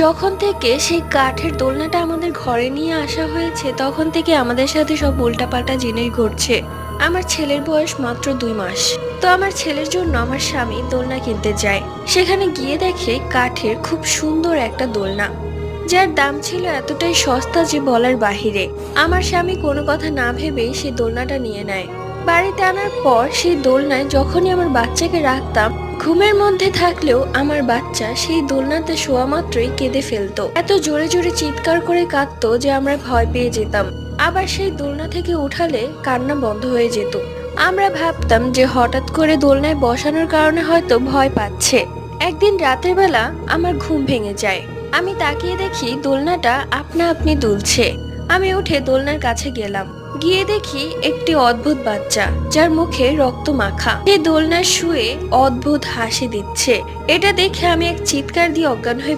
যখন থেকে সেই কাঠের দোলনাটা আমাদের ঘরে নিয়ে আসা হয়েছে তখন থেকে আমাদের সাথে সব উল্টাপাল্টা জিনিস ঘটছে। আমার ছেলের বয়স মাত্র 2 মাস। তো আমার ছেলের জন্য আমার স্বামী দোলনা কিনতে যায়। সেখানে গিয়ে দেখে কাঠের খুব সুন্দর একটা দোলনা, যার দাম ছিল এতটাই সস্তা যে বলার বাহিরে। আমার স্বামী কোনো কথা না ভেবেই সেই দোলনাটা নিয়ে নেয়। বাড়িতে আনার পর সেই দোলনায় যখনই আমার বাচ্চাকে রাখতাম, ঘুমের মধ্যে থাকলেও আমার বাচ্চা সেই দোলনাতে শোয়া মাত্রই কেঁদে ফেলতো। এত জোরে জোরে চিৎকার করে কাঁদতো যে আমরা ভয় পেয়ে যেতাম। আবার সেই দোলনা থেকে উঠালে কান্না বন্ধ হয়ে যেত। আমরা ভাবতাম যে হঠাৎ করে দোলনায় বসানোর কারণে হয়তো ভয় পাচ্ছে। একদিন রাতের বেলা আমার ঘুম ভেঙে যায়। আমি তাকিয়ে দেখি দোলনাটা আপনা আপনি দুলছে। আমি উঠে দোলনার কাছে গেলাম। গিয়ে দেখি একটি অদ্ভুত বাচ্চা, যার মুখে রক্ত মাখা, সে দোলনায় শুয়ে অদ্ভুত হাসি দিচ্ছে। এটা দেখে আমি এক চিৎকার দিয়ে অজ্ঞান হয়ে